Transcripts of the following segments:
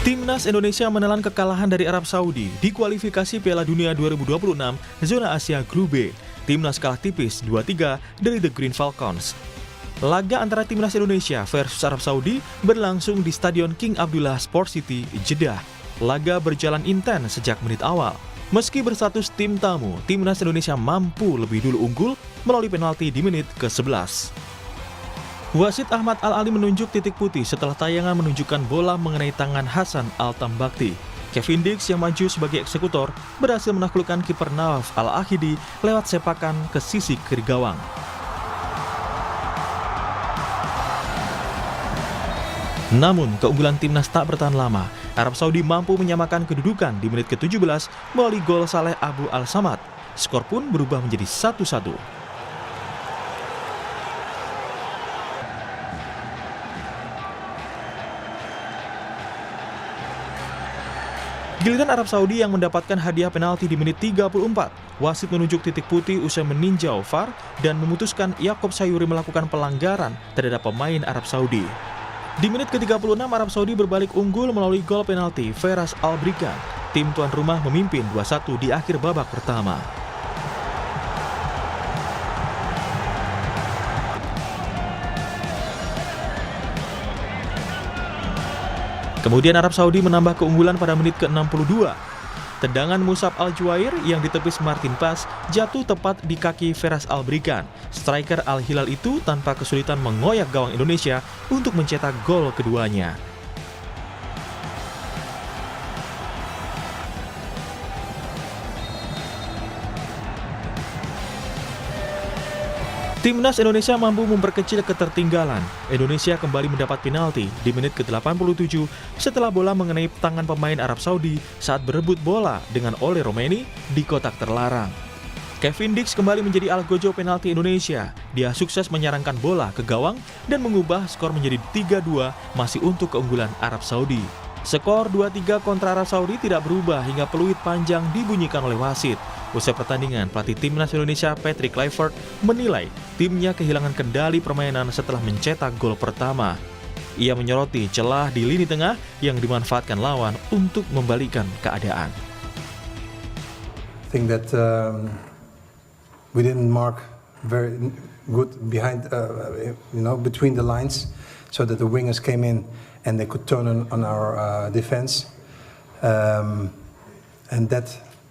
Timnas Indonesia menelan kekalahan dari Arab Saudi di kualifikasi Piala Dunia 2026 zona Asia Grup B. Timnas kalah tipis 2-3 dari The Green Falcons. Laga antara Timnas Indonesia versus Arab Saudi berlangsung di Stadion King Abdullah Sport City, Jeddah. Laga berjalan intens sejak menit awal. Meski berstatus tim tamu, Timnas Indonesia mampu lebih dulu unggul melalui penalti di menit ke-11. Wasit Ahmad Al-Ali menunjuk titik putih setelah tayangan menunjukkan bola mengenai tangan Hasan Al-Tambakti. Kevin Dix yang maju sebagai eksekutor berhasil menaklukkan kiper Nawaf Al-Ahidi lewat sepakan ke sisi kiri gawang. Namun, keunggulan timnas tak bertahan lama. Arab Saudi mampu menyamakan kedudukan di menit ke-17 melalui gol Saleh Abu Al-Samad. Skor pun berubah menjadi 1-1. Giliran Arab Saudi yang mendapatkan hadiah penalti di menit 34. Wasit menunjuk titik putih usai meninjau VAR dan memutuskan Yakob Sayuri melakukan pelanggaran terhadap pemain Arab Saudi. Di menit ke-36 Arab Saudi berbalik unggul melalui gol penalti Feras Al-Brikan. Tim tuan rumah memimpin 2-1 di akhir babak pertama. Kemudian Arab Saudi menambah keunggulan pada menit ke-62. Tendangan Musab Al-Juwair yang ditepis Martin Pas jatuh tepat di kaki Feras Al-Brikan. Striker Al-Hilal itu tanpa kesulitan mengoyak gawang Indonesia untuk mencetak gol keduanya. Timnas Indonesia mampu memperkecil ketertinggalan. Indonesia kembali mendapat penalti di menit ke-87 setelah bola mengenai tangan pemain Arab Saudi saat berebut bola dengan Ole Romeni di kotak terlarang. Kevin Dix kembali menjadi algojo penalti Indonesia. Dia sukses menyarangkan bola ke gawang dan mengubah skor menjadi 3-2 masih untuk keunggulan Arab Saudi. Skor 2-3 kontra Arab Saudi tidak berubah hingga peluit panjang dibunyikan oleh wasit. Usai pertandingan, pelatih Timnas Indonesia Patrick Kluivert menilai timnya kehilangan kendali permainan setelah mencetak gol pertama. Ia menyoroti celah di lini tengah yang dimanfaatkan lawan untuk membalikkan keadaan. I think that we didn't mark very good behind, between the lines, so that the wingers came in and they could turn on our defense, and that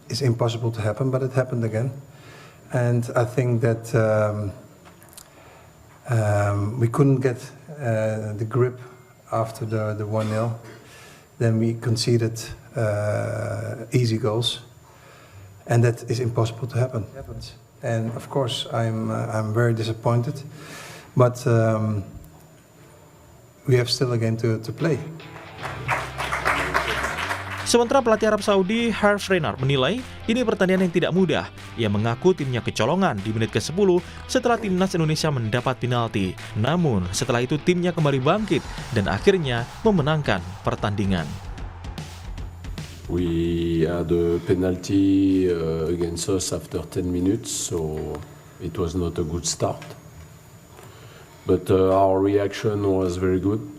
is impossible to happen, but it happened again. And I think that we couldn't get the grip after the 1-0. Then we conceded easy goals, and that is impossible to happen. And of course, I'm very disappointed, but we have still a game to play. Sementara pelatih Arab Saudi Herve Renard menilai ini pertandingan yang tidak mudah. Ia mengaku timnya kecolongan di menit ke-10 setelah timnas Indonesia mendapat penalti. Namun setelah itu timnya kembali bangkit dan akhirnya memenangkan pertandingan. We had a penalty against us after 10 minutes, so it was not a good start. But our reaction was very good.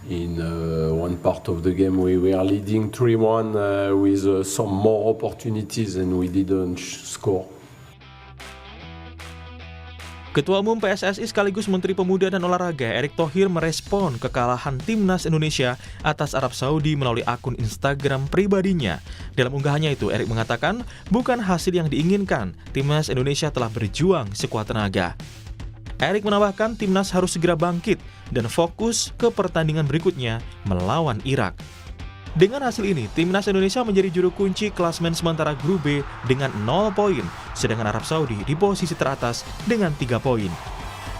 In one part of the game we were leading 3-1 with some more opportunities and we didn't score. Ketua Umum PSSI sekaligus Menteri Pemuda dan Olahraga Erick Thohir merespon kekalahan Timnas Indonesia atas Arab Saudi melalui akun Instagram pribadinya. Dalam unggahannya itu, Erick mengatakan bukan hasil yang diinginkan, Timnas Indonesia telah berjuang sekuat tenaga. Erick menambahkan timnas harus segera bangkit dan fokus ke pertandingan berikutnya melawan Irak. Dengan hasil ini, timnas Indonesia menjadi juru kunci klasmen sementara Grup B dengan 0 poin, sedangkan Arab Saudi di posisi teratas dengan 3 poin.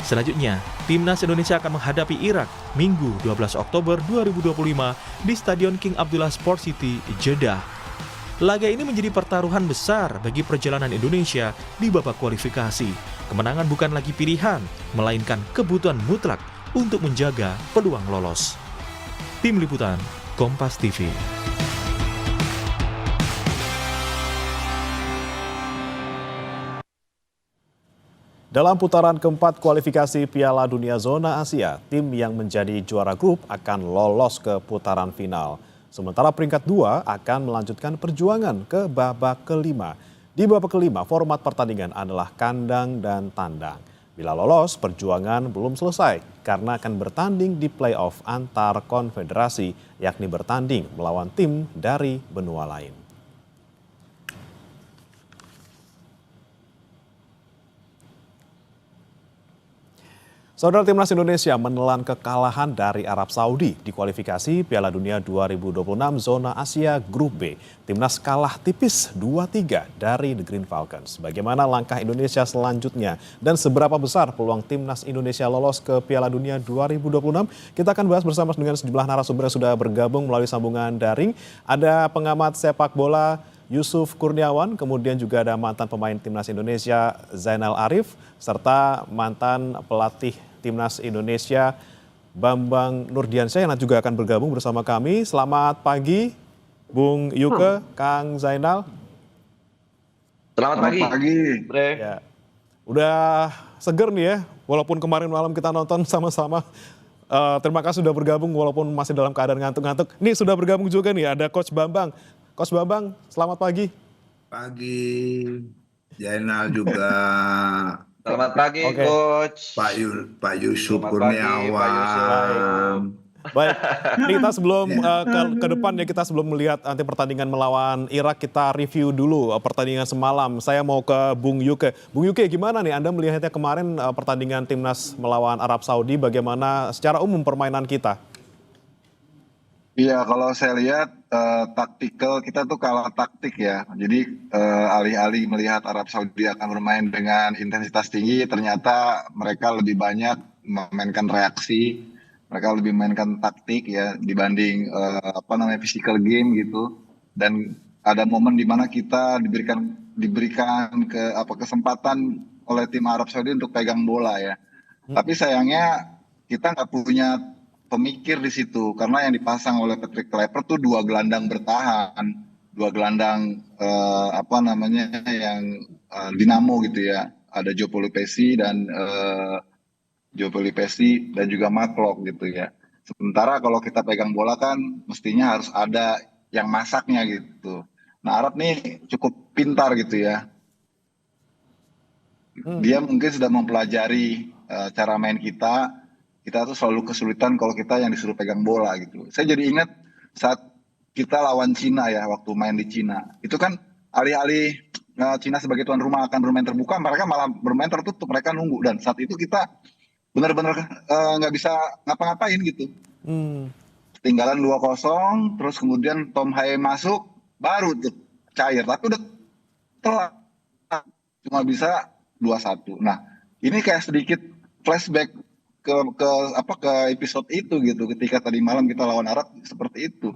Selanjutnya, timnas Indonesia akan menghadapi Irak Minggu 12 Oktober 2025 di Stadion King Abdullah Sport City, Jeddah. Laga ini menjadi pertaruhan besar bagi perjalanan Indonesia di babak kualifikasi. Kemenangan bukan lagi pilihan, melainkan kebutuhan mutlak untuk menjaga peluang lolos. Tim Liputan, Kompas TV. Dalam putaran keempat kualifikasi Piala Dunia Zona Asia, tim yang menjadi juara grup akan lolos ke putaran final. Sementara peringkat 2 akan melanjutkan perjuangan ke babak kelima. Di babak kelima, format pertandingan adalah kandang dan tandang. Bila lolos, perjuangan belum selesai karena akan bertanding di play-off antar konfederasi, yakni bertanding melawan tim dari benua lain. Saudara, timnas Indonesia menelan kekalahan dari Arab Saudi di kualifikasi Piala Dunia 2026 Zona Asia Grup B. Timnas kalah tipis 2-3 dari The Green Falcons. Bagaimana langkah Indonesia selanjutnya dan seberapa besar peluang timnas Indonesia lolos ke Piala Dunia 2026? Kita akan bahas bersama dengan sejumlah narasumber yang sudah bergabung melalui sambungan daring. Ada pengamat sepak bola Yusuf Kurniawan, kemudian juga ada mantan pemain timnas Indonesia Zainal Arif, serta mantan pelatih timnas Indonesia Bambang Nurdiansyah yang juga akan bergabung bersama kami. Selamat pagi, Bung Yuke, Kang Zainal. Selamat pagi, Bre. Ya, udah seger nih ya, walaupun kemarin malam kita nonton sama-sama. Terima kasih sudah bergabung walaupun masih dalam keadaan ngantuk-ngantuk. Nih sudah bergabung juga nih, ada Coach Bambang. Coach Bambang, selamat pagi. Pagi, Jainal juga. Selamat pagi, Coach. Pak Yusuf Kurniawan. Baik, ini kita sebelum ke depan ya, kita sebelum melihat nanti pertandingan melawan Irak, kita review dulu pertandingan semalam. Saya mau ke Bung Yuke. Bung Yuke, gimana nih Anda melihatnya kemarin pertandingan timnas melawan Arab Saudi, bagaimana secara umum permainan kita? Iya, kalau saya lihat taktikal kita tuh kalah taktik ya. Jadi alih-alih melihat Arab Saudi akan bermain dengan intensitas tinggi, ternyata mereka lebih banyak memainkan reaksi, mereka lebih memainkan taktik ya dibanding physical game gitu. Dan ada momen di mana kita diberikan kesempatan oleh tim Arab Saudi untuk pegang bola ya. Tapi sayangnya kita nggak punya pemikir di situ karena yang dipasang oleh Patrick Kluivert tuh dua gelandang bertahan, dua gelandang yang dinamo gitu ya. Ada Joe Pelupessy dan juga Matlock gitu ya. Sementara kalau kita pegang bola kan mestinya harus ada yang masaknya gitu. Nah, Arab nih cukup pintar gitu ya. Dia mungkin sudah mempelajari cara main kita. Kita tuh selalu kesulitan kalau kita yang disuruh pegang bola gitu. Saya jadi ingat saat kita lawan Cina ya, waktu main di Cina. Itu kan alih-alih Cina sebagai tuan rumah akan bermain terbuka, mereka malah bermain tertutup, mereka nunggu. Dan saat itu kita benar-benar nggak bisa ngapa-ngapain gitu. Ketinggalan 2-0, terus kemudian Tom Haye masuk, baru tuh cair. Tapi udah telat, cuma bisa 2-1. Nah, ini kayak sedikit flashback ke episode itu gitu, ketika tadi malam kita lawan Arab seperti itu.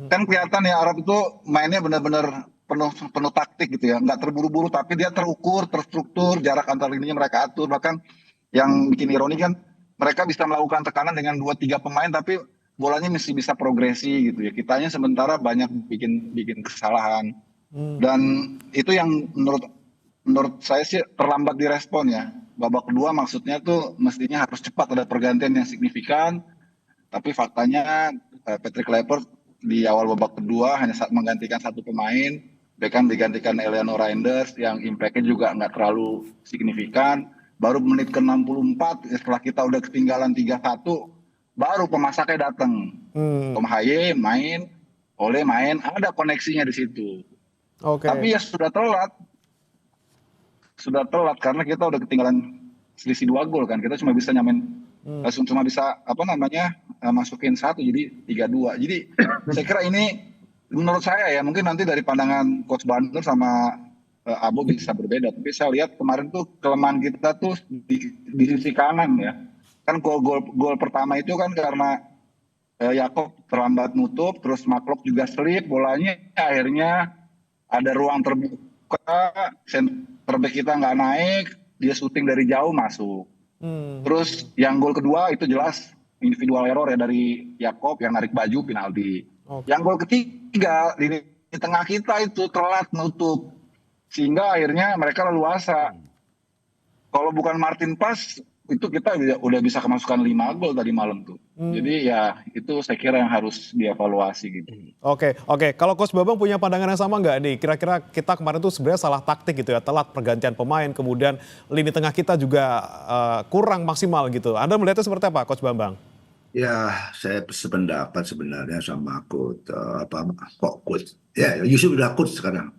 Kan kelihatan ya Arab itu mainnya benar-benar penuh taktik gitu ya, nggak terburu-buru tapi dia terukur, terstruktur, jarak antar lininya mereka atur. Bahkan yang bikin ironi kan mereka bisa melakukan tekanan dengan 2-3 pemain tapi bolanya mesti bisa progresi gitu ya. Kitanya sementara banyak bikin kesalahan. Dan itu yang menurut saya sih terlambat direspon ya. Babak kedua maksudnya tuh mestinya harus cepat ada pergantian yang signifikan, tapi faktanya Patrick Kluivert di awal babak kedua hanya menggantikan satu pemain, Beckham digantikan Eleanor Reinders yang impact-nya juga nggak terlalu signifikan. Baru menit ke-64 setelah kita udah ketinggalan 3-1, baru pemasaknya datang. Tom Haye main, Ole main, ada koneksinya di situ. Tapi ya sudah telat karena kita udah ketinggalan selisih 2 gol kan. Kita cuma bisa masukin 1 jadi 3-2. Jadi saya kira ini menurut saya ya, mungkin nanti dari pandangan Coach Bandar sama Abo bisa berbeda. Tapi saya lihat kemarin tuh kelemahan kita tuh di sisi kanan ya. Kan gol pertama itu kan karena Yakob terlambat nutup, terus Matlock juga slip bolanya, akhirnya ada ruang terbuka, center back kita nggak naik, dia syuting dari jauh masuk. Terus yang gol kedua itu jelas individual error ya dari Yakob yang narik baju penalti. Yang gol ketiga di tengah kita itu telat nutup sehingga akhirnya mereka leluasa. Kalau bukan Martin Pass itu kita udah bisa kemasukan 5 gol tadi malam tuh. Jadi ya itu saya kira yang harus dievaluasi gitu. Oke. Kalau Coach Babang punya pandangan yang sama nggak nih? Kira-kira kita kemarin tuh sebenarnya salah taktik gitu ya, telat pergantian pemain, kemudian lini tengah kita juga kurang maksimal gitu. Anda melihatnya seperti apa, Coach Bambang? Ya, saya sependapat sebenarnya sama coach. Ya, Yusuf udah coach sekarang.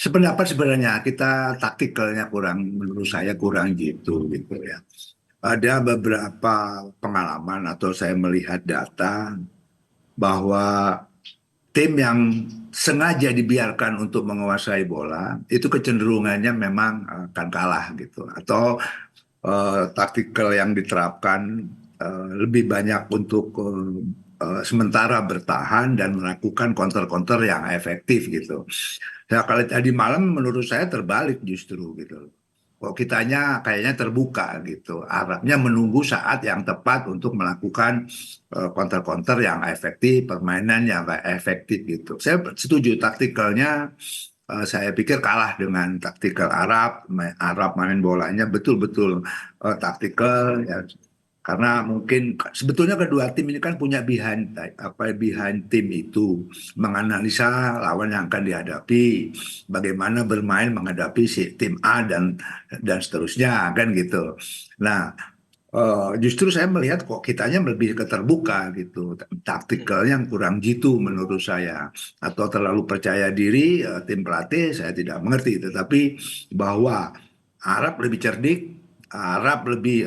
Sependapat sebenarnya kita taktikalnya kurang, menurut saya kurang gitu ya. Ada beberapa pengalaman atau saya melihat data bahwa tim yang sengaja dibiarkan untuk menguasai bola itu kecenderungannya memang akan kalah gitu, atau taktikal yang diterapkan lebih banyak untuk sementara bertahan dan melakukan counter-counter yang efektif gitu. Ya kalau tadi malam menurut saya terbalik justru gitu. Kok kitanya kayaknya terbuka gitu. Arabnya menunggu saat yang tepat untuk melakukan counter-counter yang efektif, permainan yang efektif gitu. Saya setuju taktikalnya. Saya pikir kalah dengan taktikal Arab. Arab main bolanya betul-betul taktikal ya. Karena mungkin sebetulnya kedua tim ini kan punya behind tim itu, menganalisa lawan yang akan dihadapi, bagaimana bermain menghadapi si tim A dan seterusnya kan gitu. Nah, justru saya melihat kok kitanya lebih keterbuka gitu, taktikalnya yang kurang jitu menurut saya, atau terlalu percaya diri tim pelatih saya tidak mengerti, tetapi bahwa Arab lebih cerdik, Arab lebih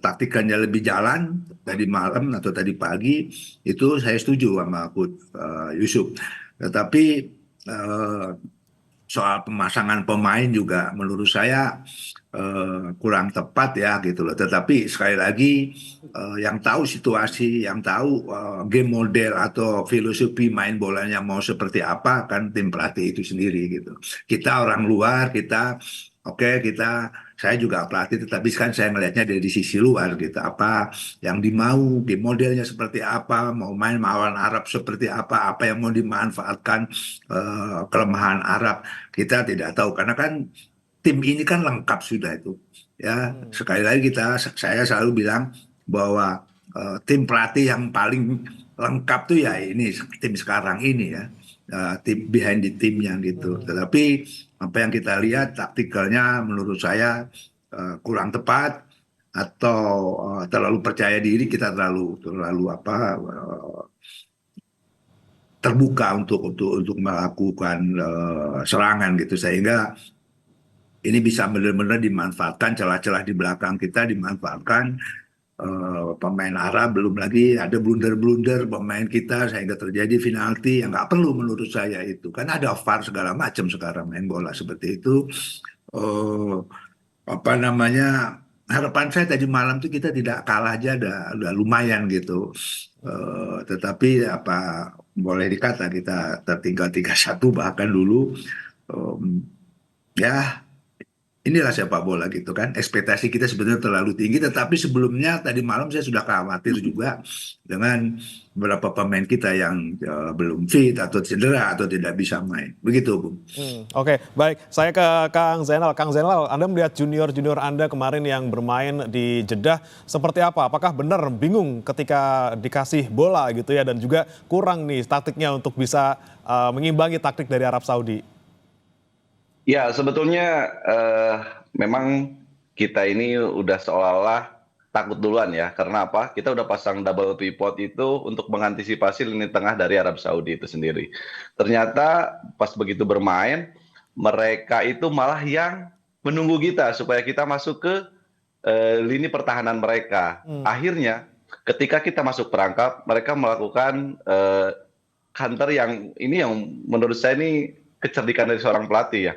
taktikannya lebih jalan tadi malam atau tadi pagi, itu saya setuju sama Coach Yusuf. Tetapi soal pemasangan pemain juga menurut saya kurang tepat ya gitu loh. Tetapi sekali lagi yang tahu situasi, yang tahu game model atau filosofi main bolanya mau seperti apa kan tim pelatih itu sendiri gitu. Kita orang luar, saya juga pelatih, tetapi kan saya melihatnya dari sisi luar gitu. Apa yang dimau, game modelnya seperti apa, mau main melawan Arab seperti apa yang mau dimanfaatkan kelemahan Arab, kita tidak tahu. Karena kan tim ini kan lengkap sudah itu. Ya, sekali lagi saya selalu bilang bahwa tim pelatih yang paling lengkap tuh ya ini tim sekarang ini ya. Tim behind the timnya gitu. Tetapi apa yang kita lihat taktikalnya menurut saya kurang tepat, atau terlalu percaya diri, kita terlalu terbuka untuk melakukan serangan gitu, sehingga ini bisa benar-benar dimanfaatkan celah-celah di belakang kita, dimanfaatkan pemain Arab. Belum lagi ada blunder-blunder pemain kita sehingga terjadi penalti yang nggak perlu menurut saya itu. Kan ada VAR segala macam sekarang main bola seperti itu. Harapan saya tadi malam tuh kita tidak kalah aja, udah lumayan gitu. Tetapi boleh dikata kita tertinggal 3-1 bahkan dulu. Ya, inilah sepak bola gitu kan. Ekspektasi kita sebenarnya terlalu tinggi, tetapi sebelumnya tadi malam saya sudah khawatir juga dengan beberapa pemain kita yang belum fit atau cedera atau tidak bisa main. Begitu, Bung. Oke, baik. Saya ke Kang Zainal. Kang Zainal, Anda melihat junior-junior Anda kemarin yang bermain di Jeddah seperti apa? Apakah benar bingung ketika dikasih bola gitu ya, dan juga kurang nih taktiknya untuk bisa mengimbangi taktik dari Arab Saudi? Ya, sebetulnya memang kita ini udah seolah-olah takut duluan ya. Karena apa? Kita udah pasang double pivot itu untuk mengantisipasi lini tengah dari Arab Saudi itu sendiri. Ternyata pas begitu bermain, mereka itu malah yang menunggu kita supaya kita masuk ke lini pertahanan mereka. Akhirnya ketika kita masuk perangkap, mereka melakukan counter yang menurut saya ini kecerdikan dari seorang pelatih ya.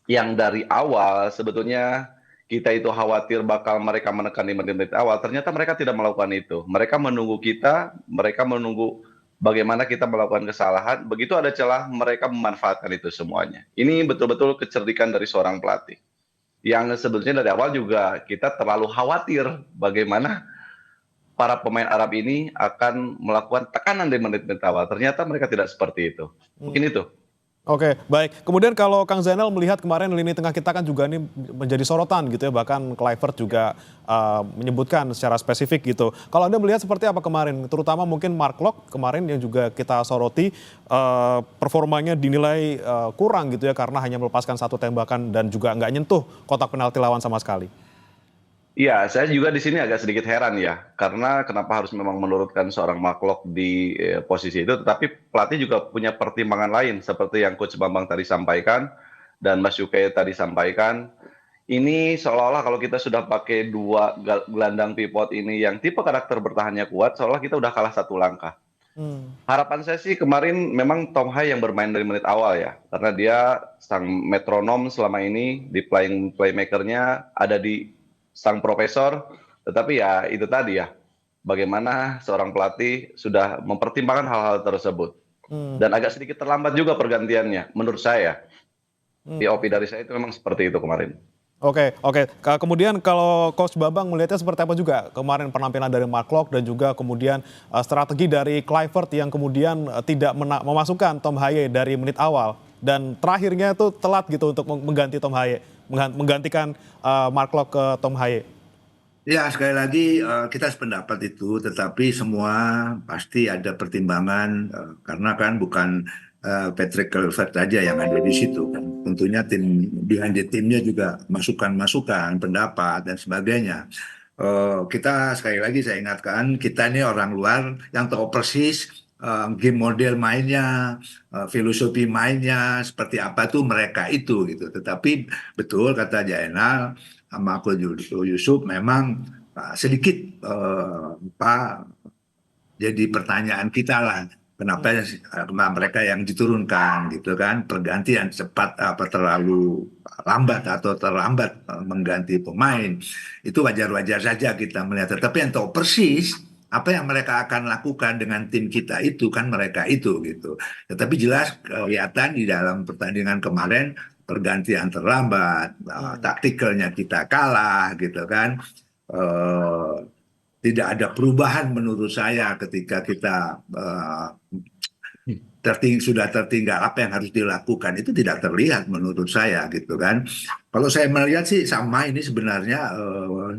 Yang dari awal sebetulnya kita itu khawatir bakal mereka menekan di menit-menit awal, ternyata mereka tidak melakukan itu. Mereka menunggu kita, mereka menunggu bagaimana kita melakukan kesalahan, begitu ada celah mereka memanfaatkan itu semuanya. Ini betul-betul kecerdikan dari seorang pelatih. Yang sebetulnya dari awal juga kita terlalu khawatir bagaimana para pemain Arab ini akan melakukan tekanan di menit-menit awal. Ternyata mereka tidak seperti itu. Mungkin itu. Oke, baik. Kemudian kalau Kang Zainal melihat kemarin lini tengah kita kan juga ini menjadi sorotan gitu ya, bahkan Kluivert juga menyebutkan secara spesifik gitu. Kalau Anda melihat seperti apa kemarin, terutama mungkin Mark Locke kemarin yang juga kita soroti performanya dinilai kurang gitu ya karena hanya melepaskan 1 tembakan dan juga nggak nyentuh kotak penalti lawan sama sekali. Iya, saya juga di sini agak sedikit heran ya, karena kenapa harus memang menurunkan seorang Mark Locke di posisi itu, tetapi pelatih juga punya pertimbangan lain, seperti yang Coach Bambang tadi sampaikan, dan Mas Yuke tadi sampaikan. Ini seolah-olah kalau kita sudah pakai 2 gelandang pivot ini yang tipe karakter bertahannya kuat, seolah kita udah kalah 1 langkah. Harapan saya sih kemarin memang Tom Hai yang bermain dari menit awal ya, karena dia sang metronom selama ini di playmaker-nya ada di sang profesor, tetapi ya itu tadi ya, bagaimana seorang pelatih sudah mempertimbangkan hal-hal tersebut. Dan agak sedikit terlambat juga pergantiannya, menurut saya. POV dari saya itu memang seperti itu kemarin. Oke. Kemudian kalau Coach Bambang melihatnya seperti apa juga kemarin penampilan dari Mark Locke dan juga kemudian strategi dari Kluivert yang kemudian tidak memasukkan Tom Haye dari menit awal dan terakhirnya itu telat gitu untuk mengganti Tom Haye, menggantikan Mark Locke ke Tom Haye. Ya, sekali lagi kita sependapat itu, tetapi semua pasti ada pertimbangan karena kan bukan Patrick Kluivert saja yang ada di situ kan. Tentunya tim behind the timnya juga masukan-masukan, pendapat dan sebagainya. Kita sekali lagi saya ingatkan, kita ini orang luar yang tahu persis game model mainnya, filosofi mainnya seperti apa tuh mereka itu gitu. Tetapi betul kata Jainal sama Coach Yusuf memang sedikit jadi pertanyaan kita lah. Kenapa mereka yang diturunkan gitu kan, pergantian cepat apa terlalu lambat atau terlambat mengganti pemain, itu wajar-wajar saja kita melihat. Tetapi yang tahu persis apa yang mereka akan lakukan dengan tim kita itu kan mereka itu gitu. Tetapi jelas kelihatan di dalam pertandingan kemarin pergantian terlambat, taktikalnya kita kalah gitu kan. Tidak ada perubahan menurut saya ketika kita sudah tertinggal, apa yang harus dilakukan itu tidak terlihat menurut saya gitu kan. Kalau saya melihat sih sama ini sebenarnya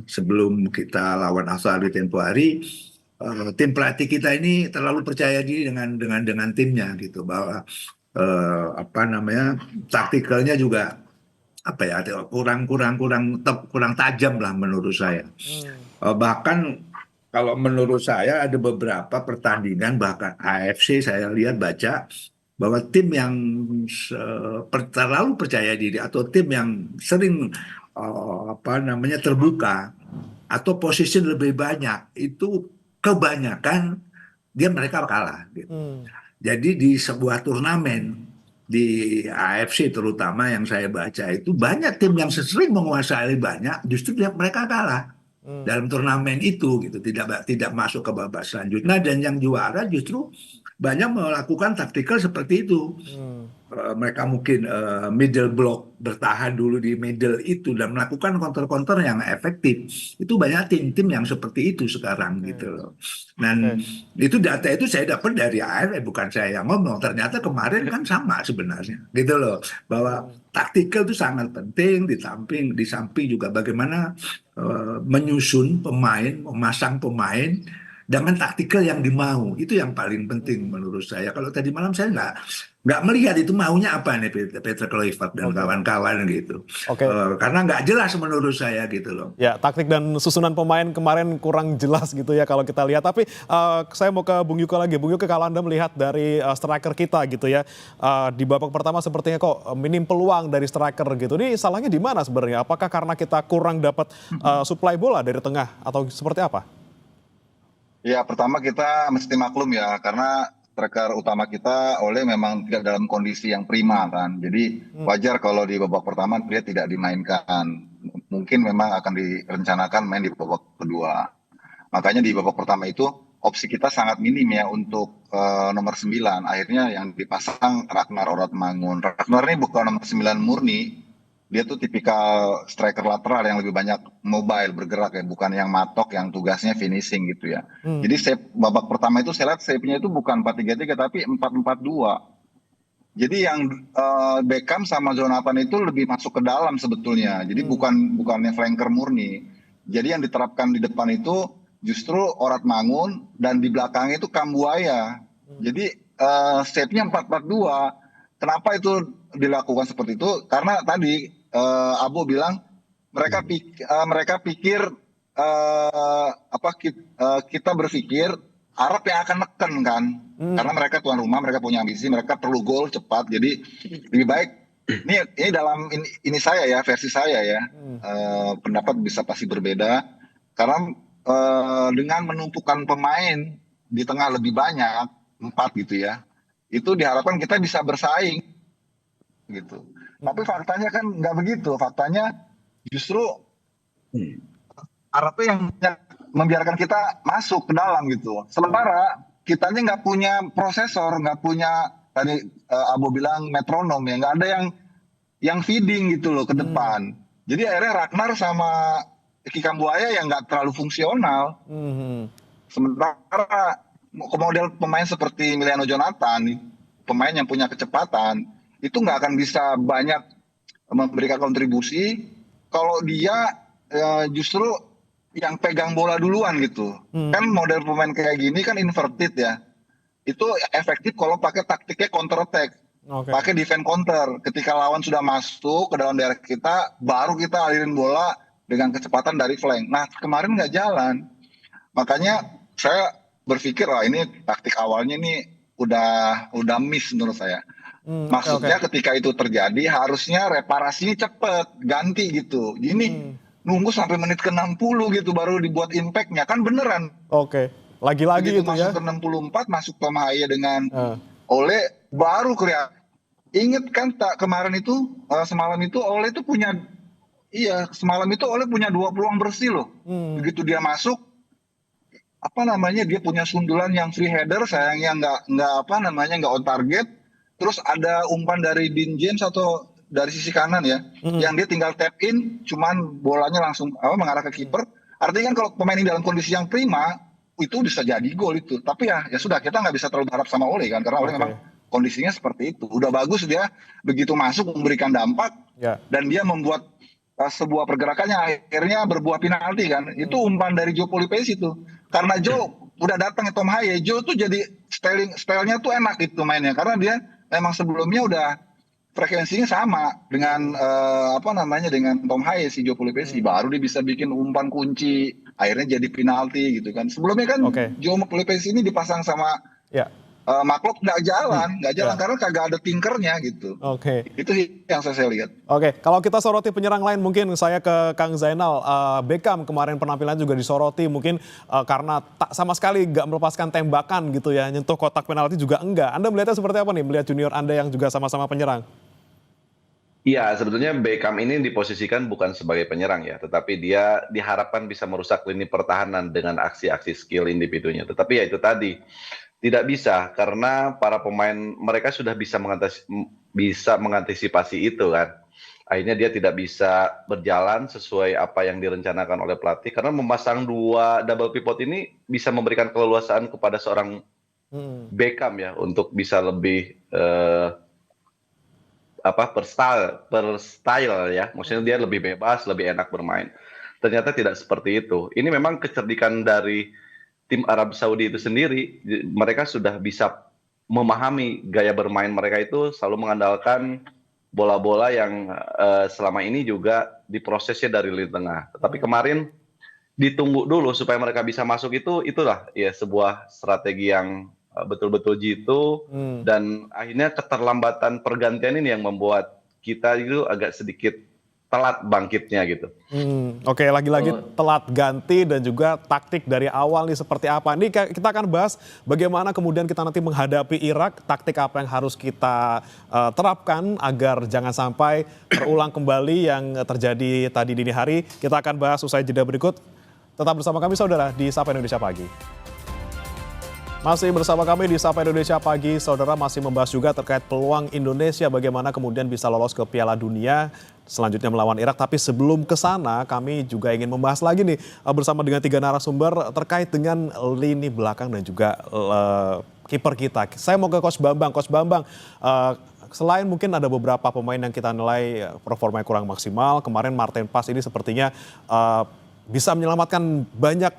sebelum kita lawan Australia tempo hari, tim pelatih kita ini terlalu percaya diri dengan timnya gitu, bahwa taktikalnya juga kurang tajam lah menurut saya. Bahkan kalau menurut saya ada beberapa pertandingan bahkan AFC saya lihat baca bahwa tim yang terlalu percaya diri atau tim yang sering terbuka atau posisi lebih banyak itu kebanyakan mereka kalah gitu. Jadi di sebuah turnamen di AFC terutama yang saya baca itu banyak tim yang sering menguasai banyak justru mereka kalah dalam turnamen itu gitu, tidak masuk ke babak selanjutnya, dan yang juara justru banyak melakukan taktikal seperti itu. Mereka mungkin middle block, bertahan dulu di middle itu dan melakukan counter-counter yang efektif. Itu banyak tim-tim yang seperti itu sekarang gitu loh. Dan itu data itu saya dapat dari AFF, bukan saya yang ngomong. Ternyata kemarin kan sama sebenarnya gitu loh, bahwa taktikal itu sangat penting, di samping juga bagaimana menyusun pemain, memasang pemain dengan taktikal yang dimau, itu yang paling penting menurut saya. Kalau tadi malam saya nggak melihat itu maunya apa nih Patrick Kluivert dan kawan-kawan gitu. Karena nggak jelas menurut saya gitu loh. Ya, taktik dan susunan pemain kemarin kurang jelas gitu ya kalau kita lihat. Tapi saya mau ke Bung Yuke lagi. Bung Yuke, kalau Anda melihat dari striker kita gitu ya, di babak pertama sepertinya kok minim peluang dari striker gitu. Ini salahnya di mana sebenarnya? Apakah karena kita kurang dapat suplai bola dari tengah atau seperti apa? Ya, pertama kita mesti maklum ya, karena striker utama kita Ole memang tidak dalam kondisi yang prima kan. Jadi wajar kalau di babak pertama dia tidak dimainkan. Mungkin memang akan direncanakan main di babak kedua. Makanya di babak pertama itu opsi kita sangat minim ya untuk nomor 9. Akhirnya yang dipasang Ragnar Oratmangun. Ragnar ini bukan nomor 9 murni. Dia tuh tipikal striker lateral yang lebih banyak mobile, bergerak ya, bukan yang matok yang tugasnya finishing gitu ya. Jadi babak pertama itu saya lihat shape-nya itu bukan 4-3-3 tapi 4-4-2. Jadi yang Beckham sama Jonathan itu lebih masuk ke dalam sebetulnya. Jadi bukannya flanker murni. Jadi yang diterapkan di depan itu justru Orat Mangun dan di belakangnya itu Kambuaya. Jadi shape-nya 4-4-2. Kenapa itu dilakukan seperti itu? Karena tadi Abo bilang mereka pikir kita berpikir Arab yang akan neken kan, karena mereka tuan rumah, mereka punya ambisi, mereka perlu gol cepat, jadi lebih baik. Ini dalam ini saya ya, versi saya ya, pendapat bisa pasti berbeda, karena dengan menumpukan pemain di tengah lebih banyak 4 gitu ya, itu diharapkan kita bisa bersaing gitu. Tapi faktanya kan nggak begitu, faktanya justru Arabnya yang membiarkan kita masuk ke dalam gitu. Sementara kitanya nggak punya prosesor, nggak punya tadi Abo bilang metronom ya, nggak ada yang feeding gitu loh ke depan. Jadi akhirnya Ragnar sama Eki Kambuaya yang nggak terlalu fungsional. Sementara model pemain seperti Emiliano Jonathan, pemain yang punya kecepatan, itu nggak akan bisa banyak memberikan kontribusi kalau dia justru yang pegang bola duluan gitu. Kan model pemain kayak gini kan inverted ya. Itu efektif kalau pakai taktiknya counter attack. Pakai defense counter. Ketika lawan sudah masuk ke dalam daerah kita, baru kita alirin bola dengan kecepatan dari flank. Nah, kemarin nggak jalan. Makanya saya berpikir ini taktik awalnya ini udah miss menurut saya. Maksudnya ketika itu terjadi harusnya reparasinya cepet, ganti gitu. Gini nunggu sampai menit ke-60 gitu baru dibuat impact-nya, kan beneran. Lagi-lagi itu ya. Masuk ke 64, masuk Tom Haye dengan Ole, baru kelihatan. Ingat kan kemarin itu, semalam itu Ole itu punya, semalam itu Ole punya 2 peluang bersih loh. Begitu dia masuk, dia punya sundulan yang free header, sayangnya nggak on target. Terus ada umpan dari Dean James atau dari sisi kanan ya, yang dia tinggal tap in, cuman bolanya langsung mengarah ke kiper. Artinya kan kalau pemain ini dalam kondisi yang prima, itu bisa jadi gol itu. Tapi ya sudah, kita nggak bisa terlalu berharap sama Ole kan, karena Ole memang kondisinya seperti itu. Udah bagus dia begitu masuk memberikan dampak, dan dia membuat sebuah pergerakan yang akhirnya berbuah penalti kan. Itu umpan dari Joe Polipesi itu. Karena Joe udah datang Tom Haye, Joe tuh jadi stylenya tuh enak itu mainnya, karena dia memang sebelumnya udah frekuensinya sama dengan dengan Tom Haye si Joe Polipesi. Baru dia bisa bikin umpan kunci, akhirnya jadi penalti gitu kan. Sebelumnya kan Joe Polipesi ini dipasang sama Maklok nggak jalan karena kagak ada tinkernya gitu. Itu yang saya lihat. Kalau kita soroti penyerang lain, mungkin saya ke Kang Zainal. Beckham kemarin penampilan juga disoroti, mungkin karena tak sama sekali nggak melepaskan tembakan gitu ya, nyentuh kotak penalti juga enggak. Anda melihatnya seperti apa nih, melihat junior Anda yang juga sama-sama penyerang? Iya, sebetulnya Beckham ini diposisikan bukan sebagai penyerang ya, tetapi dia diharapkan bisa merusak lini pertahanan dengan aksi-aksi skill individunya. Tetapi ya itu tadi, tidak bisa karena para pemain mereka sudah bisa mengantisipasi itu kan. Akhirnya dia tidak bisa berjalan sesuai apa yang direncanakan oleh pelatih, karena memasang 2 double pivot ini bisa memberikan keleluasaan kepada seorang Beckham ya untuk bisa lebih per style ya, maksudnya dia lebih bebas, lebih enak bermain. Ternyata tidak seperti itu. Ini memang kecerdikan dari tim Arab Saudi itu sendiri. Mereka sudah bisa memahami gaya bermain mereka itu selalu mengandalkan bola-bola yang selama ini juga diprosesnya dari lini tengah. Tetapi kemarin ditunggu dulu supaya mereka bisa masuk, itulah ya sebuah strategi yang betul-betul jitu, dan akhirnya keterlambatan pergantian ini yang membuat kita itu agak sedikit telat bangkitnya gitu. Lagi-lagi telat ganti dan juga taktik dari awal nih seperti apa. Ini kita akan bahas bagaimana kemudian kita nanti menghadapi Irak, taktik apa yang harus kita terapkan agar jangan sampai terulang kembali yang terjadi tadi dini hari. Kita akan bahas usai jeda berikut. Tetap bersama kami saudara di Sapa Indonesia Pagi. Masih bersama kami di Sapa Indonesia Pagi, saudara, masih membahas juga terkait peluang Indonesia bagaimana kemudian bisa lolos ke Piala Dunia selanjutnya melawan Irak. Tapi sebelum ke sana, kami juga ingin membahas lagi nih bersama dengan 3 narasumber terkait dengan lini belakang dan juga kiper kita. Saya mau ke Coach Bambang. Coach Bambang, selain mungkin ada beberapa pemain yang kita nilai performanya kurang maksimal, kemarin Martin Paes ini sepertinya bisa menyelamatkan banyak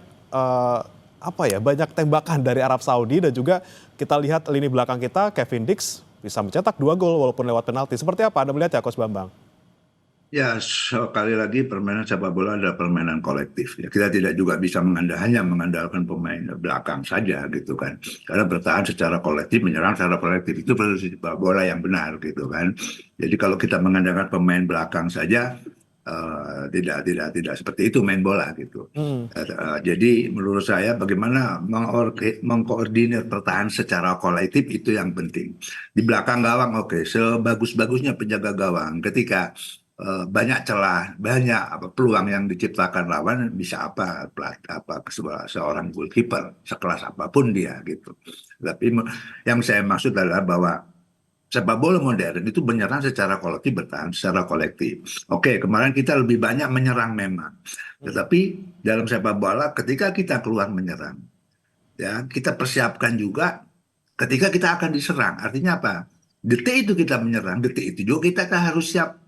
banyak tembakan dari Arab Saudi, dan juga kita lihat lini belakang kita Kevin Dix bisa mencetak 2 gol walaupun lewat penalti. Seperti apa Anda melihat ya Coach Bambang? Ya, sekali lagi permainan sepak bola adalah permainan kolektif. Ya, kita tidak juga bisa hanya mengandalkan pemain belakang saja gitu kan. Karena bertahan secara kolektif, menyerang secara kolektif itu sepak bola yang benar gitu kan. Jadi kalau kita mengandalkan pemain belakang saja, tidak seperti itu main bola gitu. Jadi menurut saya bagaimana mengkoordinir pertahanan secara kolektif itu yang penting. Di belakang gawang oke, sebagus-bagusnya penjaga gawang ketika banyak celah, banyak peluang yang diciptakan lawan, bisa seorang goalkeeper sekelas apapun dia gitu. Tapi yang saya maksud adalah bahwa sepak bola modern itu menyerang secara kolektif, bertahan secara kolektif. Oke, kemarin kita lebih banyak menyerang memang, tetapi dalam sepak bola ketika kita keluar menyerang, ya kita persiapkan juga ketika kita akan diserang. Artinya apa? Detik itu kita menyerang, detik itu juga kita harus siap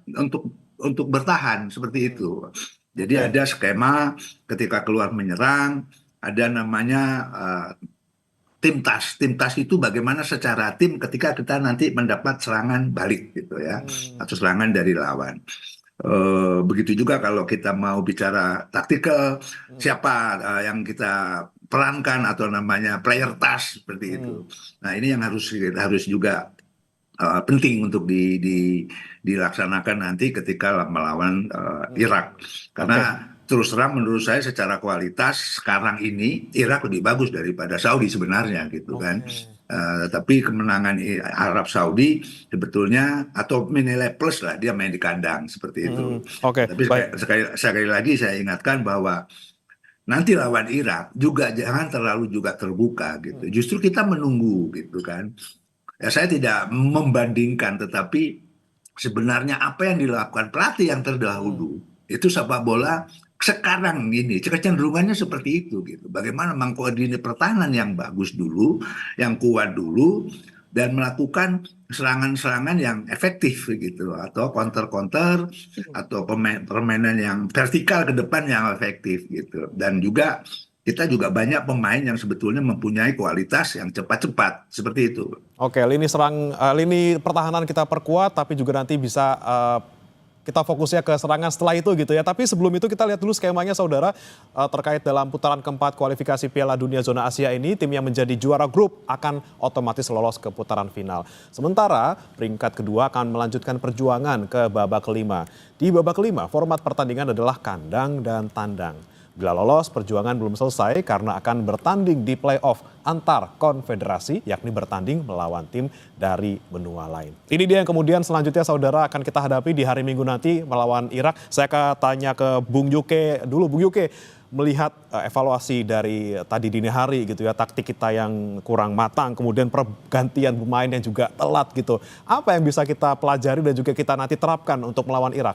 untuk bertahan seperti itu. Jadi ada skema ketika keluar menyerang, ada namanya tim tas. Tim tas itu bagaimana secara tim ketika kita nanti mendapat serangan balik gitu ya, atau serangan dari lawan. Begitu juga kalau kita mau bicara taktikal, siapa yang kita perankan atau namanya player task seperti itu. Nah ini yang harus juga penting untuk dilaksanakan nanti ketika melawan Irak. Karena terus terang menurut saya secara kualitas sekarang ini Irak lebih bagus daripada Saudi sebenarnya gitu kan. Tapi kemenangan Arab Saudi sebetulnya atau nilai plus lah, dia main di kandang seperti itu. Tapi sekali lagi saya ingatkan bahwa nanti lawan Irak juga jangan terlalu juga terbuka gitu. Justru kita menunggu gitu kan. Ya saya tidak membandingkan, tetapi sebenarnya apa yang dilakukan pelatih yang terdahulu itu sepak bola sekarang ini kecenderungannya seperti itu gitu. Bagaimana mengkoordinir pertahanan yang bagus dulu, yang kuat dulu, dan melakukan serangan-serangan yang efektif gitu, atau counter-counter atau permainan yang vertikal ke depan yang efektif gitu. Dan juga kita juga banyak pemain yang sebetulnya mempunyai kualitas yang cepat-cepat seperti itu. Oke, lini pertahanan kita perkuat, tapi juga nanti bisa kita fokusnya ke serangan setelah itu gitu ya. Tapi sebelum itu kita lihat dulu skemanya saudara, terkait dalam putaran keempat kualifikasi Piala Dunia Zona Asia ini, tim yang menjadi juara grup akan otomatis lolos ke putaran final. Sementara peringkat kedua akan melanjutkan perjuangan ke babak kelima. Di babak kelima, format pertandingan adalah kandang dan tandang. Bila lolos, perjuangan belum selesai karena akan bertanding di play-off antar konfederasi, yakni bertanding melawan tim dari benua lain. Ini dia yang kemudian selanjutnya saudara akan kita hadapi di hari Minggu nanti melawan Irak. Saya akan tanya ke Bung Yuke dulu. Bung Yuke, melihat evaluasi dari tadi dini hari gitu ya, taktik kita yang kurang matang, kemudian pergantian pemain yang juga telat gitu. Apa yang bisa kita pelajari dan juga kita nanti terapkan untuk melawan Irak?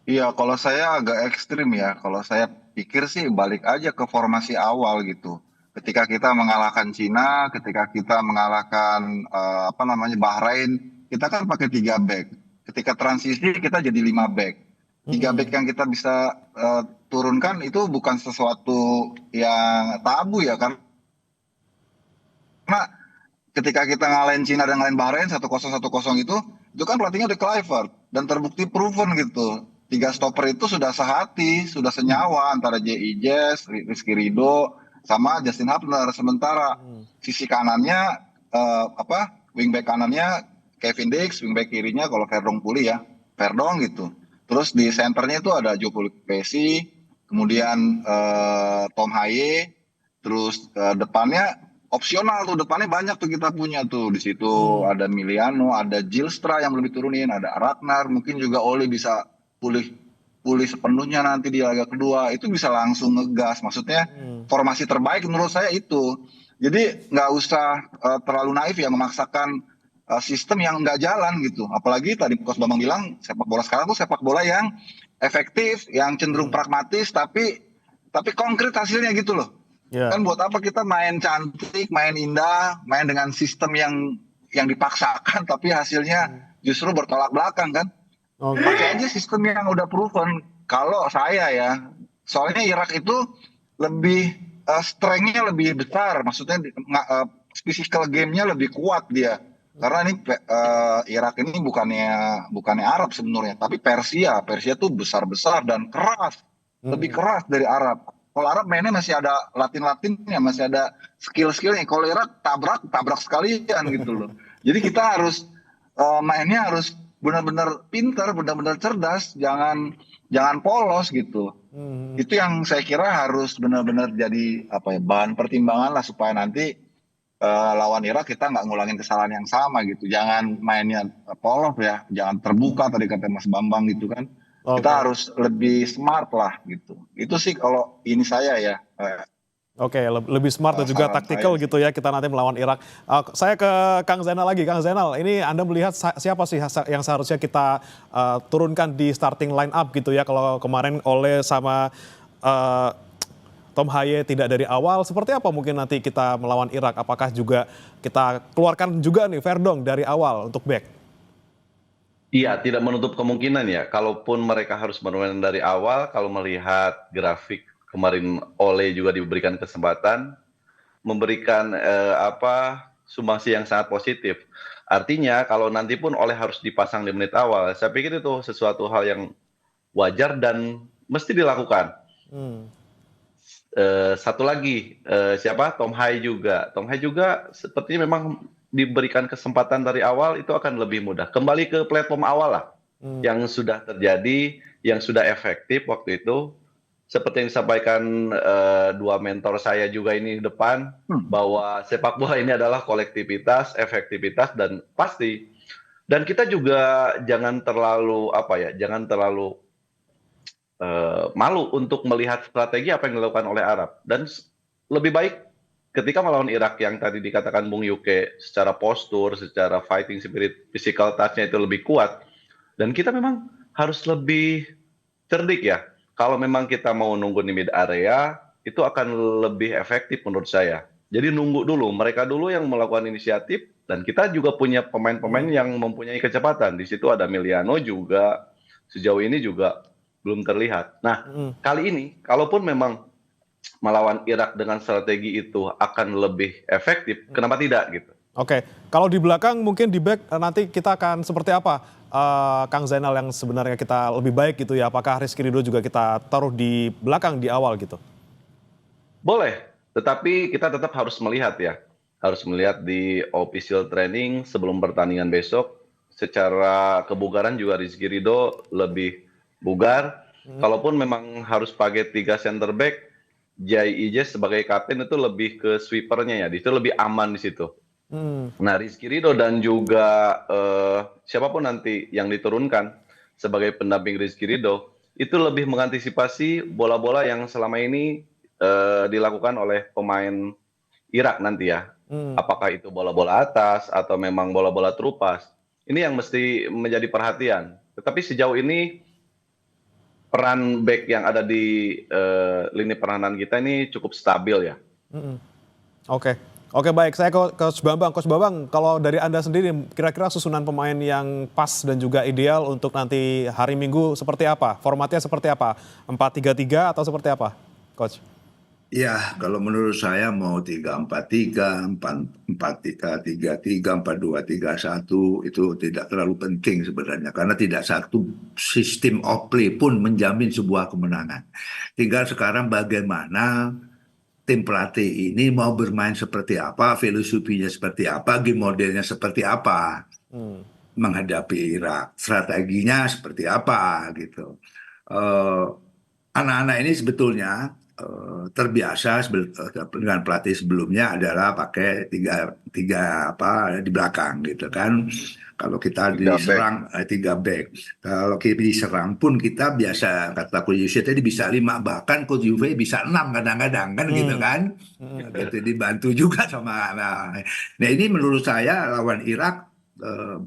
Iya, kalau saya agak ekstrim ya. Kalau saya pikir sih balik aja ke formasi awal gitu. Ketika kita mengalahkan Cina, ketika kita mengalahkan Bahrain, kita kan pakai 3 back. Ketika transisi kita jadi 5 back. 3 back yang kita bisa turunkan itu bukan sesuatu yang tabu ya, karena ketika kita ngalahin Cina dan ngalahin Bahrain 1-0 itu kan pelatihnya udah Kluivert dan terbukti proven gitu. 3 stopper itu sudah sehati, sudah senyawa antara J.I. Jazz, Rizky Ridho, sama Justin Hubner. Sementara sisi kanannya, wingback kanannya Kevin Dix, wingback kirinya kalau Verdong pulih ya, Verdong gitu. Terus di senternya itu ada Joe Pesci, kemudian Tom Haye, terus depannya opsional tuh, depannya banyak tuh kita punya tuh. Di situ ada Miliano, ada Gilstra yang belum diturunin, ada Ragnar, mungkin juga Oli bisa pulih sepenuhnya nanti di laga kedua, itu bisa langsung ngegas. Maksudnya formasi terbaik menurut saya itu. Jadi nggak usah terlalu naif ya memaksakan sistem yang nggak jalan gitu. Apalagi tadi Coach Bambang bilang sepak bola sekarang tuh sepak bola yang efektif, yang cenderung pragmatis, tapi konkret hasilnya gitu loh. Kan buat apa kita main cantik, main indah, main dengan sistem yang dipaksakan tapi hasilnya justru bertolak belakang kan. Oke. Pakai aja sistem yang udah proven. Kalau saya ya, soalnya Irak itu lebih strength-nya lebih besar, maksudnya physical game-nya lebih kuat dia. Karena ini Irak ini bukannya Arab sebenarnya, tapi Persia. Persia tuh besar-besar dan keras, lebih keras dari Arab. Kalau Arab mainnya masih ada Latin-Latinnya, masih ada skill-skillnya. Kalau Irak tabrak sekalian gitu loh. Jadi kita harus mainnya harus benar-benar pintar, benar-benar cerdas, jangan polos gitu. Itu yang saya kira harus benar-benar jadi bahan pertimbangan lah supaya nanti lawan Irak kita nggak ngulangin kesalahan yang sama gitu. Jangan mainnya polos ya, jangan terbuka tadi kata Mas Bambang gitu kan. Kita harus lebih smart lah gitu. Itu sih kalau ini saya ya. Oke, lebih smart dan juga taktikal gitu ya kita nanti melawan Irak. Saya ke Kang Zainal lagi. Kang Zainal, ini Anda melihat siapa sih yang seharusnya kita turunkan di starting line up gitu ya? Kalau kemarin Ole sama Tom Haye tidak dari awal, seperti apa mungkin nanti kita melawan Irak? Apakah juga kita keluarkan juga nih Verdong dari awal untuk back? Iya, tidak menutup kemungkinan ya. Kalaupun mereka harus bermain dari awal, kalau melihat grafik kemarin Ole juga diberikan kesempatan, memberikan sumbangsi yang sangat positif. Artinya kalau nanti pun Ole harus dipasang di menit awal, saya pikir itu sesuatu hal yang wajar dan mesti dilakukan. Satu lagi, Tom Haye juga. Tom Haye juga sepertinya memang diberikan kesempatan dari awal itu akan lebih mudah. Kembali ke platform awal lah, yang sudah terjadi, yang sudah efektif waktu itu. Seperti yang disampaikan dua mentor saya juga ini di depan, bahwa sepak bola ini adalah kolektivitas, efektivitas, dan pasti. Dan kita juga jangan terlalu malu untuk melihat strategi apa yang dilakukan oleh Arab. Dan lebih baik ketika melawan Irak yang tadi dikatakan Bung Yuke, secara postur, secara fighting spirit, physical touch-nya itu lebih kuat. Dan kita memang harus lebih cerdik ya. Kalau memang kita mau nunggu di mid area, itu akan lebih efektif menurut saya. Jadi nunggu dulu, mereka dulu yang melakukan inisiatif, dan kita juga punya pemain-pemain yang mempunyai kecepatan. Di situ ada Emiliano juga, sejauh ini juga belum terlihat. Nah, kali ini, kalaupun memang melawan Irak dengan strategi itu akan lebih efektif, kenapa tidak gitu? Oke, kalau di belakang mungkin di back nanti kita akan seperti apa? Kang Zainal yang sebenarnya kita lebih baik gitu ya, apakah Rizky Ridho juga kita taruh di belakang di awal gitu? Boleh, tetapi kita tetap harus melihat ya. Harus melihat di official training sebelum pertandingan besok. Secara kebugaran juga Rizky Ridho lebih bugar. Kalaupun memang harus pakai 3 center back, Jai Ijes sebagai kapten itu lebih ke sweepernya ya, itu lebih aman di situ. Nah, Rizky Ridho dan juga siapapun nanti yang diturunkan sebagai pendamping Rizky Ridho itu lebih mengantisipasi bola-bola yang selama ini dilakukan oleh pemain Irak nanti ya. Apakah itu bola-bola atas atau memang bola-bola terupas. Ini yang mesti menjadi perhatian. Tetapi sejauh ini peran back yang ada di lini pertahanan kita ini cukup stabil ya. Oke, baik. Saya ke Coach Bambang. Coach Bambang, kalau dari Anda sendiri, kira-kira susunan pemain yang pas dan juga ideal untuk nanti hari Minggu seperti apa? Formatnya seperti apa? 4-3-3 atau seperti apa, Coach? Ya, kalau menurut saya mau 3-4-3, 4-3-3, 4-2-3-1 itu tidak terlalu penting sebenarnya. Karena tidak satu sistem of play pun menjamin sebuah kemenangan. Tinggal sekarang bagaimana tim pelatih ini mau bermain seperti apa, filosofinya seperti apa, game modelnya seperti apa menghadapi Irak, strateginya seperti apa gitu. Anak-anak ini sebetulnya terbiasa dengan pelatih sebelumnya adalah pakai tiga di belakang gitu kan. Kalau kita diserang 3 back. Kalau kita diserang pun kita biasa, kata Coach Yusuf tadi bisa 5, bahkan Coach Juve bisa 6 kadang-kadang kan gitu kan. Gitu dibantu juga sama. Nah ini menurut saya lawan Irak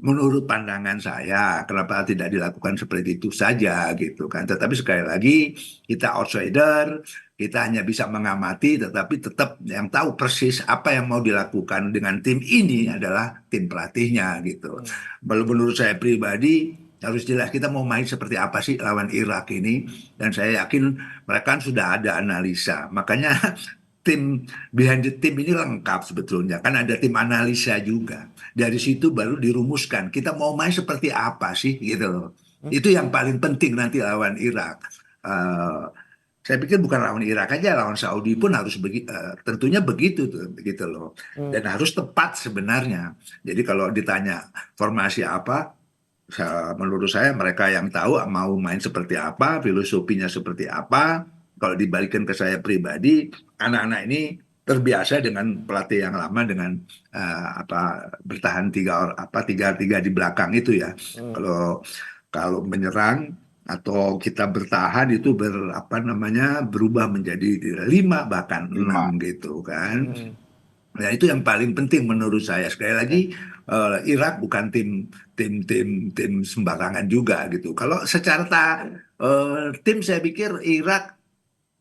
menurut pandangan saya, kenapa tidak dilakukan seperti itu saja gitu kan. Tetapi sekali lagi kita outsider, kita hanya bisa mengamati, tetapi tetap yang tahu persis apa yang mau dilakukan dengan tim ini adalah tim pelatihnya gitu. Menurut saya pribadi harus jelas kita mau main seperti apa sih lawan Irak ini, dan saya yakin mereka kan sudah ada analisa. Makanya tim behind the team ini lengkap sebetulnya, kan ada tim analisa juga. Dari situ baru dirumuskan kita mau main seperti apa sih gitu loh. Itu yang paling penting nanti lawan Irak. Eh, saya pikir bukan lawan Irak aja, lawan Saudi pun harus tentunya begitu tuh, begitu loh. Dan harus tepat sebenarnya. Jadi kalau ditanya formasi apa, menurut saya mereka yang tahu mau main seperti apa, filosofinya seperti apa. Kalau dibalikin ke saya pribadi, anak-anak ini terbiasa dengan pelatih yang lama dengan bertahan tiga tiga di belakang itu ya. Kalau kalau menyerang atau kita bertahan itu berubah menjadi 5 bahkan 6 gitu kan. Nah, itu yang paling penting menurut saya. Sekali lagi, Irak bukan tim sembarangan juga gitu. Kalau secara tim saya pikir Irak,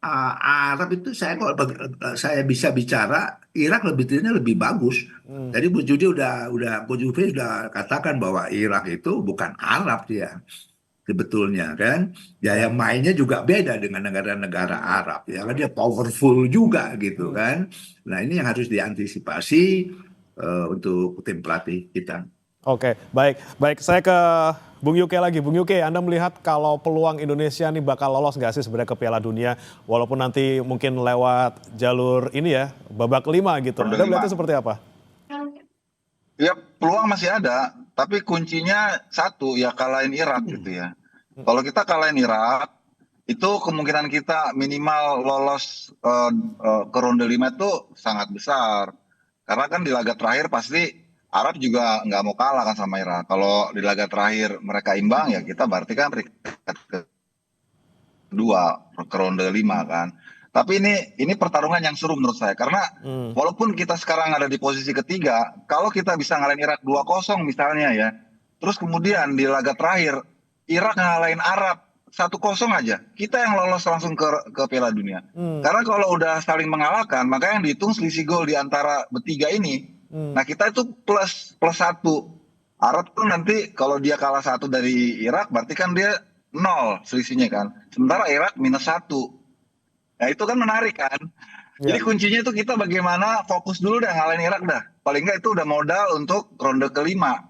Arab itu saya bisa bicara Irak timnya lebih bagus. Tadi Coach Juve udah katakan bahwa Irak itu bukan Arab dia sebetulnya kan. Gaya mainnya juga beda dengan negara-negara Arab ya kan, dia powerful juga gitu kan. Nah, ini yang harus diantisipasi untuk tim pelatih kita. Oke, baik. Baik, saya ke Bung Yuke lagi. Bung Yuke, Anda melihat kalau peluang Indonesia nih bakal lolos nggak sih sebenarnya ke Piala Dunia? Walaupun nanti mungkin lewat jalur ini ya, babak 5 gitu. Ronde Anda lima. melihatnya seperti apa? Ya, peluang masih ada, tapi kuncinya satu ya kalahin Irak gitu ya. Kalau kita kalahin Irak, itu kemungkinan kita minimal lolos ke ronde 5 itu sangat besar. Karena kan di laga terakhir pasti Arab juga nggak mau kalah kan sama Irak. Kalau di laga terakhir mereka imbang ya kita berarti kan peringkat kedua ke ronde 5 kan. Tapi ini pertarungan yang seru menurut saya karena walaupun kita sekarang ada di posisi ketiga, kalau kita bisa ngalahin Irak 2-0 misalnya ya, terus kemudian di laga terakhir Irak ngalahin Arab 1-0 aja, kita yang lolos langsung ke Piala Dunia. Karena kalau udah saling mengalahkan, maka yang dihitung selisih gol di antara bertiga ini. Nah, kita itu plus 1. Arab tuh nanti kalau dia kalah 1 dari Irak, berarti kan dia 0 selisihnya kan. Sementara Irak -1. Nah, itu kan menarik kan. Jadi kuncinya itu kita bagaimana fokus dulu dah ngalahin Irak dah. Paling nggak itu udah modal untuk ronde kelima.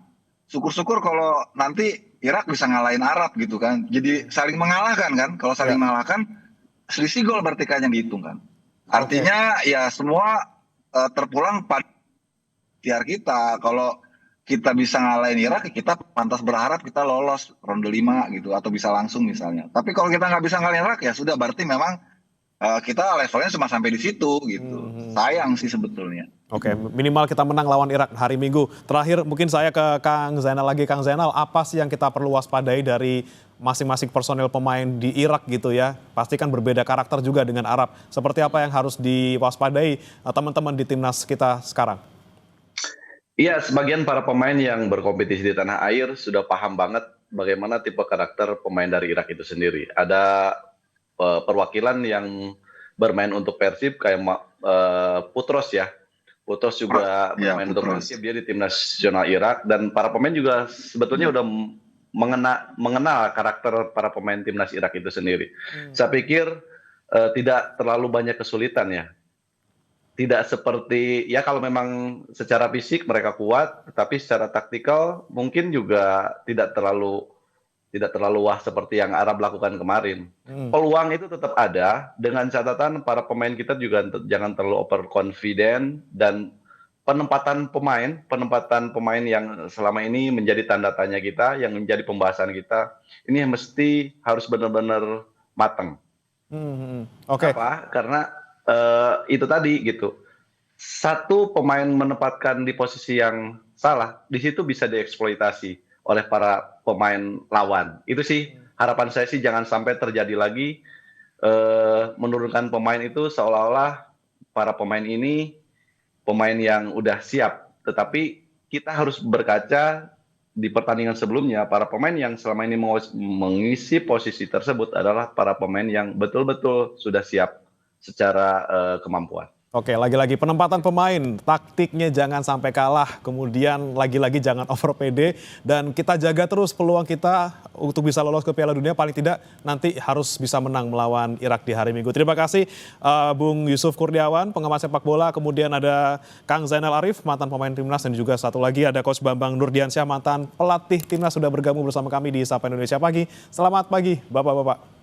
Syukur-syukur kalau nanti Irak bisa ngalahin Arab gitu kan. Jadi saling mengalahkan kan. Kalau saling mengalahkan, selisih gol berarti kan yang dihitung kan. Artinya ya semua terpulang pada ikhtiar kita. Kalau kita bisa ngalahin Irak, kita pantas berharap kita lolos ronde 5 gitu. Atau bisa langsung misalnya. Tapi kalau kita nggak bisa ngalahin Irak ya sudah berarti memang kita levelnya cuma sampai di situ gitu. Sayang sih sebetulnya. Oke, minimal kita menang lawan Irak hari Minggu. Terakhir mungkin saya ke Kang Zainal lagi. Kang Zainal, apa sih yang kita perlu waspadai dari masing-masing personel pemain di Irak gitu ya? Pasti kan berbeda karakter juga dengan Arab. Seperti apa yang harus diwaspadai teman-teman di timnas kita sekarang? Iya, sebagian para pemain yang berkompetisi di tanah air sudah paham banget bagaimana tipe karakter pemain dari Irak itu sendiri. Ada perwakilan yang bermain untuk Persib kayak Putros ya. Putros juga bermain untuk Persib, dia di timnas nasional Irak, dan para pemain juga sebetulnya udah mengenal karakter para pemain timnas Irak itu sendiri. Saya pikir tidak terlalu banyak kesulitan ya. Tidak seperti ya kalau memang secara fisik mereka kuat, tapi secara taktikal mungkin juga tidak terlalu wah seperti yang Arab lakukan kemarin. Peluang itu tetap ada, dengan catatan para pemain kita juga jangan terlalu overconfident, dan penempatan pemain yang selama ini menjadi tanda tanya kita, yang menjadi pembahasan kita, ini mesti harus benar-benar matang. Oke. Apa? Karena itu tadi gitu. Satu pemain menempatkan di posisi yang salah, di situ bisa dieksploitasi oleh para pemain lawan. Itu sih harapan saya sih, jangan sampai terjadi lagi menurunkan pemain itu seolah-olah para pemain ini pemain yang udah siap, tetapi kita harus berkaca di pertandingan sebelumnya, para pemain yang selama ini mengisi posisi tersebut adalah para pemain yang betul-betul sudah siap secara kemampuan. Oke, lagi-lagi penempatan pemain, taktiknya jangan sampai kalah, kemudian lagi-lagi jangan over PD, dan kita jaga terus peluang kita untuk bisa lolos ke Piala Dunia, paling tidak nanti harus bisa menang melawan Irak di hari Minggu. Terima kasih Bung Yusuf Kurniawan, pengamat sepak bola, kemudian ada Kang Zainal Arif, mantan pemain Timnas, dan juga satu lagi ada Coach Bambang Nurdiansyah, mantan pelatih Timnas, sudah bergabung bersama kami di Sapa Indonesia Pagi. Selamat pagi, Bapak-Bapak.